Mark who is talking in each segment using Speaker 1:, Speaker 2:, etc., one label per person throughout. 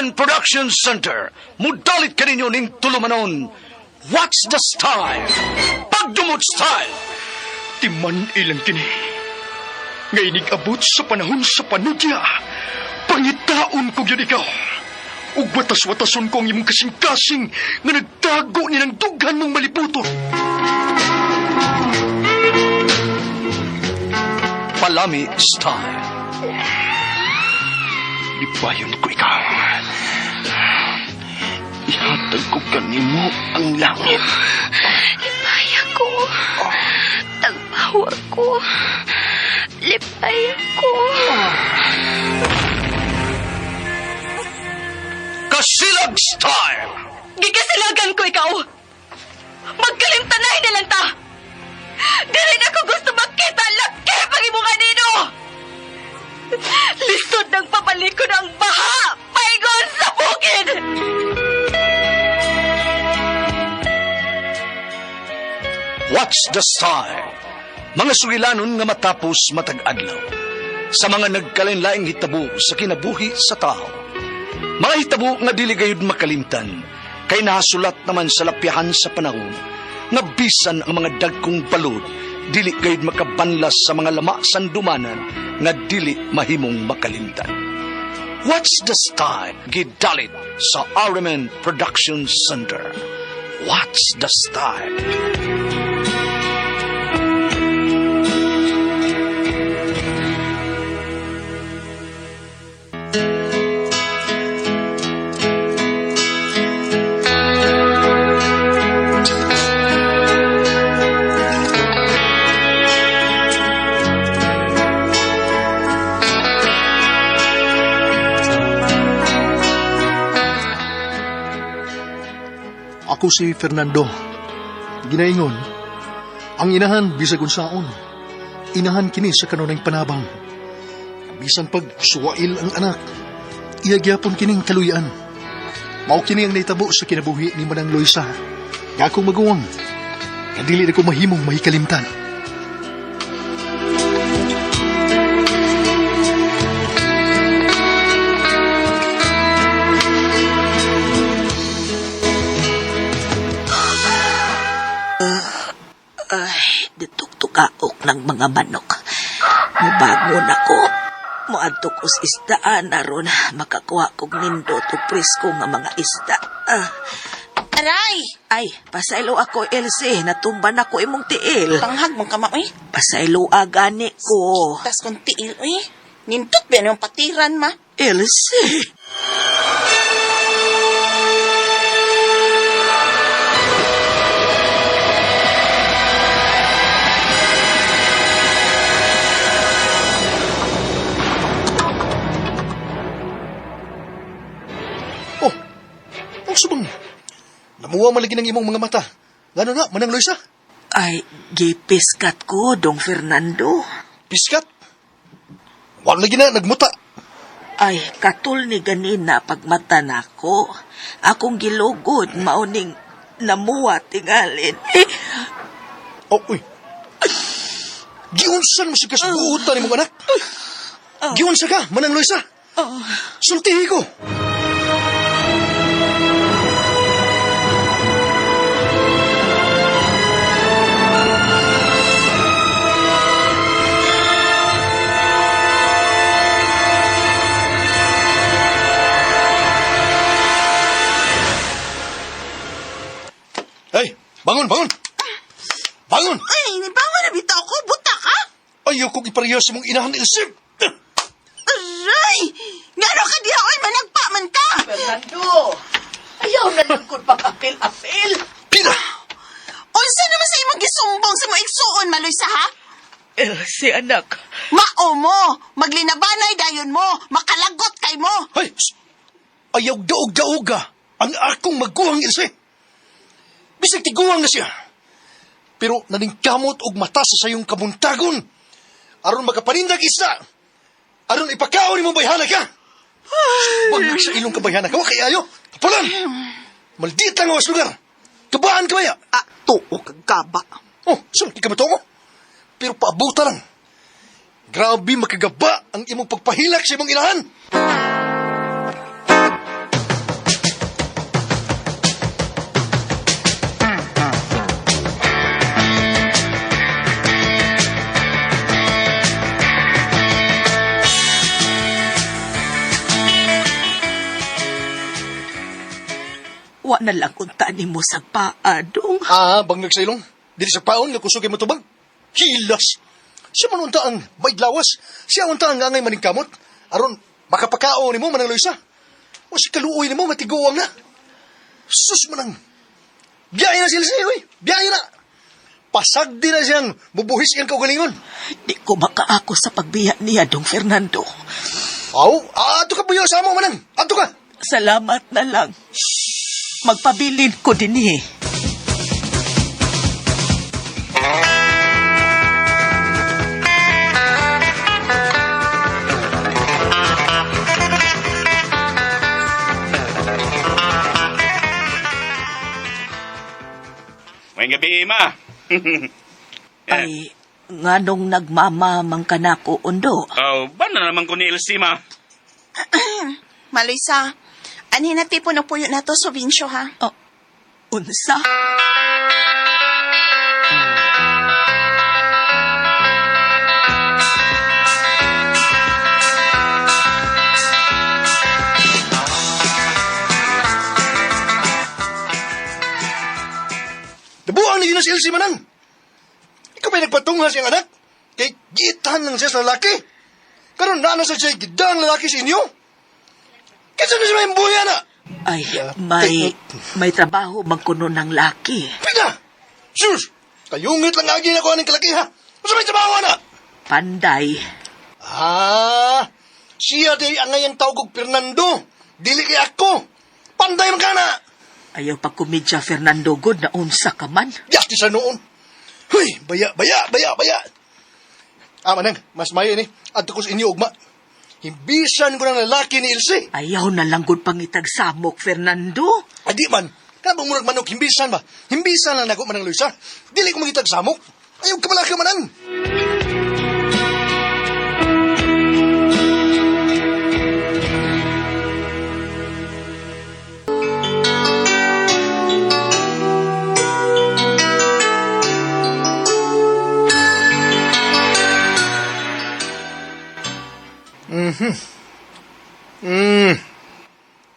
Speaker 1: RMN Production Center. Mudalit ka ninyo ning tulumanon. What's the style? Pagdumot style.
Speaker 2: Timan ilang kini. Ngay abot sa panahon sa panudya. Pangitaon ko yun ikaw. Ug watas-watason ko ang imong kasing-kasing nga nagtago ni ng dughan mong maliputo.
Speaker 1: Palami style.
Speaker 2: Ibayon ko ikaw. Ihatag ko kanimo ang langit.
Speaker 3: Lipaya ko. Tagpawa ko. Lipaya ko.
Speaker 1: Kasilag style.
Speaker 3: Gigasilagan ko ikaw. Magkalimtanay na lang ta. Dili na ko gusto makita laki pag imong anino. Lisod ng papalikod ang baha. Paigon sa bukid.
Speaker 1: What's the style? Mga sugilanon nga matapos matag-adlaw. Sa mga nagkalain-laing hitabo sa kinabuhi sa tao. Mga hitabo nga dili gayud makalimtan. Kay nasulat naman sa lapyahan sa panahon. Nga bisan ang mga dagkong balod. Dili gayud makabanlas sa mga lama sandumanan. Nga dili mahimong makalimtan. What's the style? Gidalit sa RMN Production Center. What's the style?
Speaker 2: Ako si Fernando. Ginaingon, ang inahan bisag unsaon. Inahan kini sa kanunay panabang. Bisan pag suwail ang anak, iyagyapon kining kaluyan. Mao kini ang naitabo sa kinabuhi ni Manang Loisa. Nga akong maguwang, nga dili na ko mahimong mahikalimtan.
Speaker 4: Tugaok ng mga manok. Mubangon ako. Muadto ko sa isdaan aron makakuha kog nindot o presko nga mga isda.
Speaker 5: Aray!
Speaker 4: Ay, pasaylo ako, Elsie. Natumban ako imong tiil.
Speaker 5: Panghag mong kama, uy.
Speaker 4: Pasaylo agani ko.
Speaker 5: Tas kong tiil, uy. Nindot ba yung patiran, ma?
Speaker 4: Elsie!
Speaker 2: Subang, namuwa malagi ng imong mga mata. Gano'n na, Manang Loisa?
Speaker 4: Ay, gipiskat ko, Dong Fernando.
Speaker 2: Piskat? Wala lagi na, nagmuta.
Speaker 4: Ay, katul ni ganina pagmata nako. Akong gilugod, mauning namuwa tingalin.
Speaker 2: Oh, uy. Giunsan mo si kasubuutan ni mong anak? Giunsa ka, Manang Loisa? Sultihi ko. Hey, bangon, bangon! Bangon!
Speaker 5: Ay, bangon na bitaw ko. Buta ka?
Speaker 2: Ayaw kong ipareha sa mong inahan, Ilsip!
Speaker 5: Aray! Ngano ka diya, oy, managpaman ka!
Speaker 4: Fernando, ayaw na nagkod pag-apil-apil.
Speaker 2: Pina!
Speaker 5: Unsa naman sa imong gisumbong sa mo igsuon, Maloy sa ha?
Speaker 4: Si anak.
Speaker 5: Mao mo! Maglinabanay dayon mo! Makalagot kay mo!
Speaker 2: Hay! Ayaw daog-daoga ang akong magkuhang, Ilse! Bisag tiguang na siya. Pero naningkamot og mata sa sayong kamuntagon. Aron makapanindag isda. Aron ipakaon ni mo bayhana ka. Wag sa ilong kabayhana ka. Wakay ayo. Tapalan. Maldita nga was lugar. Kabaan ka baya?
Speaker 5: Tuo kag kaba.
Speaker 2: Oh, saan ikabato ko? Pero paabuta lang. Grabe makagaba ang imong pagpahilak sa imong ilahan.
Speaker 4: Wa na lang unta ni mo sa paadong.
Speaker 2: Bang nagsailong. Dili sa paon nga kusugay mo tubang. Hilas. Siya man unta ang baydlawas. Siya unta ang angay maningkamot. Aron, makapakao ni mo manang Luisa. O si kaluoy ni mo matiguang na. Sus manang. Biyahe na sila sa'yo eh. Biyahe na. Pasagdi na siyang bubuhis iyang kaugalingon.
Speaker 4: Di ko makaako sa pagbiya niya, Dong Fernando.
Speaker 2: Ato ka buyo sa mo manang. Ato ka.
Speaker 4: Salamat na lang. Magpabilin ko din eh.
Speaker 6: May gabi, ma.
Speaker 4: Ay, nganong nagmamamang ka na ko, Undo.
Speaker 6: Ba na naman ko ni Elsie, ma?
Speaker 5: Maluisa, anhin na tipo na puyo na to sa Vincio, ha?
Speaker 4: Oh, unsa?
Speaker 2: Nabuang ni Ginas Elsie manang. Ikaw ba'y nagpatunga siyang anak? Kay gitan lang siya sa lalaki. Karon na sa siya gidang lalaki sa inyo. Kasi na siya may buya na.
Speaker 4: Ay, may trabaho magkuno ng laki.
Speaker 2: Pina! Sus! Kayungit lang agi na ko aning kalaki ha. Masa may trabaho na?
Speaker 4: Panday.
Speaker 2: Siya day ang ngayang tawag og Fernando. Dili kay ako. Panday man kana.
Speaker 4: Ayaw pa kumidya, Fernando, good na unsa ka man.
Speaker 2: Yasti sa noon. Huy, baya. Manang, mas mayo ni. Adto ko sa inyo, ugma. Himbisan ko ng lalaki ni Ilse.
Speaker 4: Ayaw na lang good pangitag samok, Fernando.
Speaker 2: Adi man, kabang murag manok, himbisan ba? Himbisan lang nako manang Luisa. Dili ko mangitag samok. Ayaw ka malaki manang.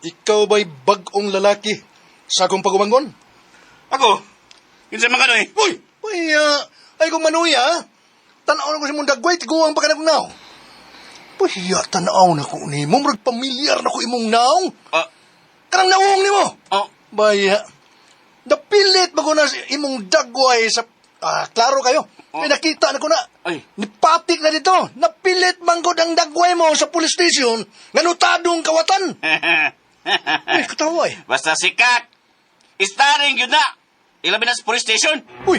Speaker 2: Ikaw ba'y bagong lalaki sa akong pagubangon?
Speaker 6: Ako? Kinsa man ka no eh?
Speaker 2: Uy! Ay kong manuya, tanaw na ko si mong dagway, tiguang pa ka na kong naw. Pahiya, tanaw na ko ni mo, marag pamilyar na ko imong naw. Kanang nawong ni mo. Baya, napilit ba ko na si imong dagway sa... klaro kayo. May nakita na ko na.
Speaker 6: Ay.
Speaker 2: Nipatik na dito. Napilit manggod ang dagway mo sa police station. Nganutadong kawatan. Uy, katawa eh.
Speaker 6: Basta sikat. Starring yun na. Ilabi na sa police station.
Speaker 2: Uy!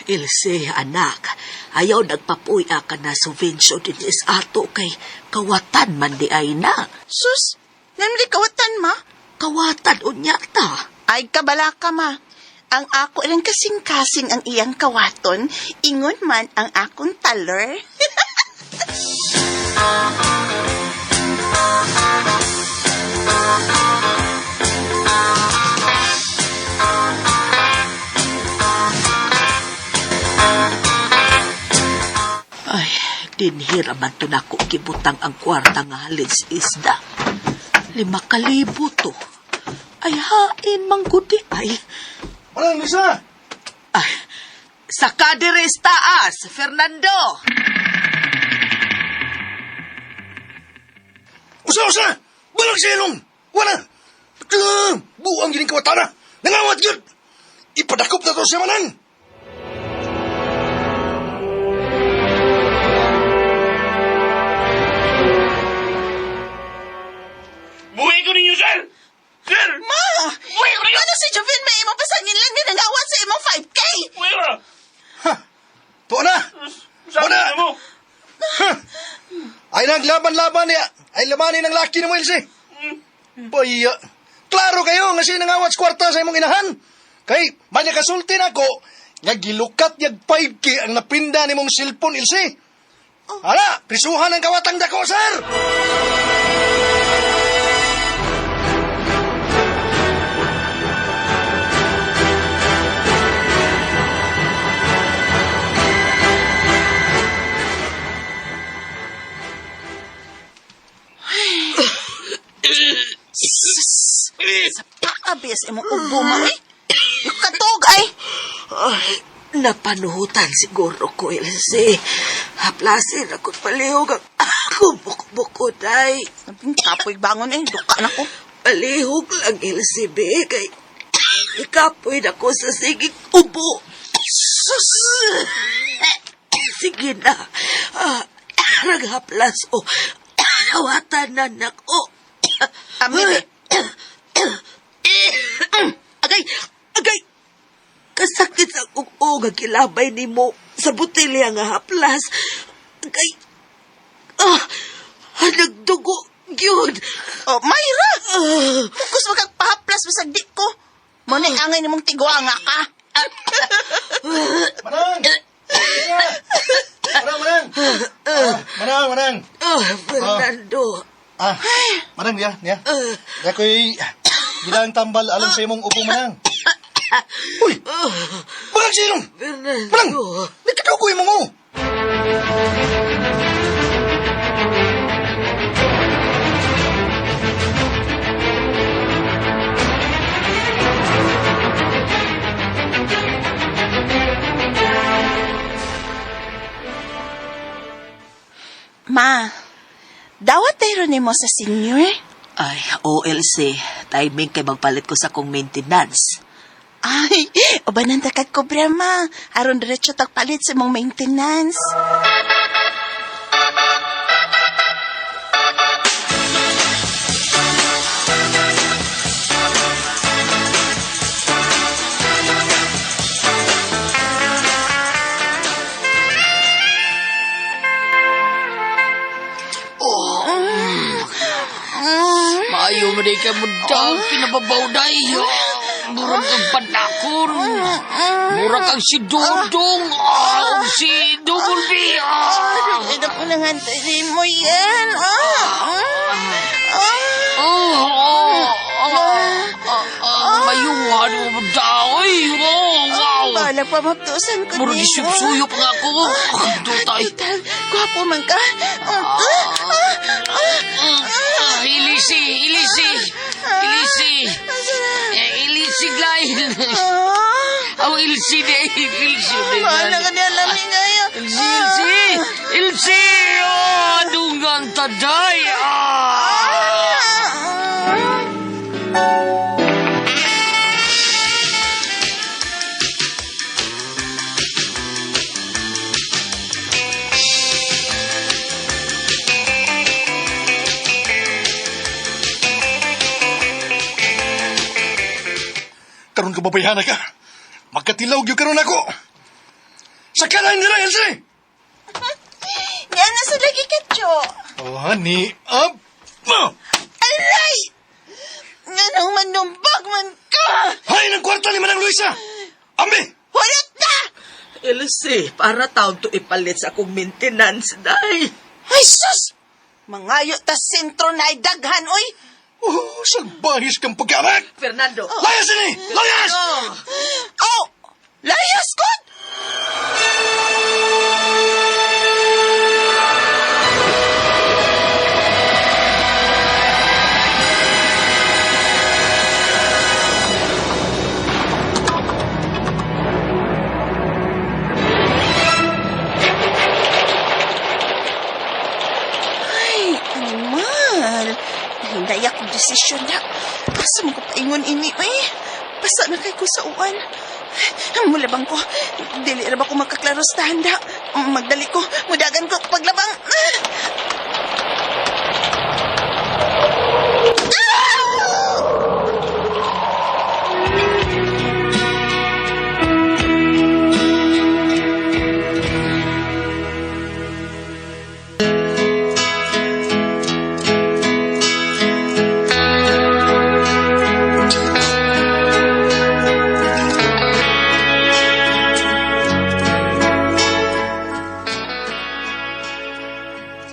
Speaker 4: Ilse, anak, ayaw nagpapuya ka na sa Vincio din is ato kay kawatan man di ay na.
Speaker 5: Sus, namli kawatan, ma?
Speaker 4: Kawatan unya ta.
Speaker 5: Ay, kabala ka, ma. Ang ako ilang kasing-kasing ang iyang kawaton, ingon man ang akong taler.
Speaker 4: Ay, dinhira man to na ko kibutang ang kwarta nga halin sa isda. 5,000 to. Ay, hain manggudi ay.
Speaker 2: Walang Lisa!
Speaker 4: Ay, sa kadiris taas, Fernando!
Speaker 2: Usa! Balang silong! Wala! Buang gining kawatana! Nangawat yun! Ipadakop na to siya manang!
Speaker 6: Buhay ko ninyo, sir! Sir!
Speaker 5: Ma!
Speaker 6: Buhay ko ninyo!
Speaker 5: Ano si Jovin may imong pasangin lang ni nangawat sa imong 5K?
Speaker 6: Buhay ko na!
Speaker 2: Tuwa na!
Speaker 6: Sabi
Speaker 2: Wala!
Speaker 6: na mo!
Speaker 2: Ay naglaban-laban niya! Ay lamanin ng laki ni mo, Ilse! Baya! Klaro kayo nga siya nangawat sa kwarta sa imong inahan! Kay, manya kasultin ako, nga gilukat yag 5K ang napinda ni mong silpon, Ilse! Hala! Prisuhan ang kawatang dako, sir!
Speaker 5: Paabis imong ubo mo eh. Yung katog ay.
Speaker 4: Ay, napanuhutan siguro ko, Elsie. Haplasin ako palihog ang ako buko-buko, day.
Speaker 5: Sabi kapoy bangon eh. Duka na ko.
Speaker 4: Palihog lang, Elsie, be. Kay ikapoy na ko sa sigig ubo. Sus! Sige na. Naghaplas o hawatan na nako.
Speaker 5: Ami,
Speaker 4: Agay! Agay! Kasakit sa kuko nga kilabay ni mo sa butilya nga haplas. Agay! Nagdugo yun.
Speaker 5: oh, Mayra! Focus magkagpahaplas bisag di ko. Muna angay nimong tigwa nga ka.
Speaker 2: Manang! Manang!
Speaker 4: Fernando.
Speaker 2: Manang, niya. Niya ko'y gilang tambal alam sa imong upo, Manang. Uy! Manang sinong? Manang!
Speaker 4: Fernando.
Speaker 2: May kadugoy mo mo!
Speaker 5: Ma, dawat tayo ni mo sa senior?
Speaker 4: Ay, OLC. Timing kay magpalit ko sa kong maintenance.
Speaker 5: Ay, ubanan ta kag kobra, ma. Aron diretso tagpalit sa mong maintenance.
Speaker 7: Maayo mo ka mo daw, pinababaw dahi. Murag kang panakon. Murag kang si Dudong. Si Double B.
Speaker 5: Ito ko nang antayin mo yan.
Speaker 7: Mayuhan mo daw. Wow.
Speaker 5: Bala pa maptusan ko
Speaker 7: Murag isuyop nga ako. Dutay.
Speaker 5: Gwapo man ka.
Speaker 7: Ilisi lain. Ang ilisi de.
Speaker 5: Bala ka niya laming ngayon.
Speaker 7: Ilsi. Dungan taday.
Speaker 2: Karon ka babayhana ka. Magkatilaw yung karon ako. Sa kalahin nila, Elsie!
Speaker 5: Yan na sa lagi ka, Cho.
Speaker 2: Oh, honey. Up!
Speaker 5: Aray! Nga nang manumbag man ka!
Speaker 2: Hay ng kwarta ni Manang Luisa! Ambi!
Speaker 5: Hulat na!
Speaker 4: Elsie, para taon to ipalit sa akong maintenance, day.
Speaker 5: Ay, sus! Mangayo ta sentro na idaghan, oy!
Speaker 2: Oh, salbahis kang pagkamat!
Speaker 4: Fernando.
Speaker 2: Layas ini! Layas!
Speaker 5: Oh! Layas ko! Ay, animal. Hinday ako desisyon na. Asa mo ko paingon ini, eh? Basta na kay ko sa uwan. Mulabang ko. Dili na ba ko magkaklaro sa handa? Magdali ko. Mudagan ko paglabang.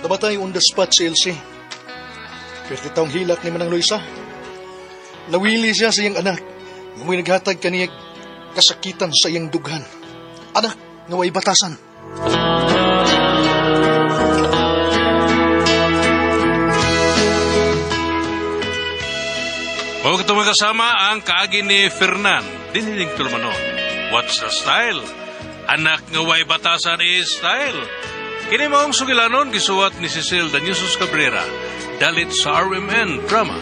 Speaker 2: Namatay on the spot si Elsie. Perti taong hilak ni Manang Luisa. Nawili siya sa iyang anak. Ngamoy naghatag kaniyag kasakitan sa iyang dughan. Anak, ngaway batasan.
Speaker 8: O ito mga kasama ang kaagi ni Fernan. Diniling tulmanon. What's the style? Anak nga way batasan is style. Kini maong sugilanon gisuwat ni Cecil Daniusos Cabrera. Dalit sa RMN Drama.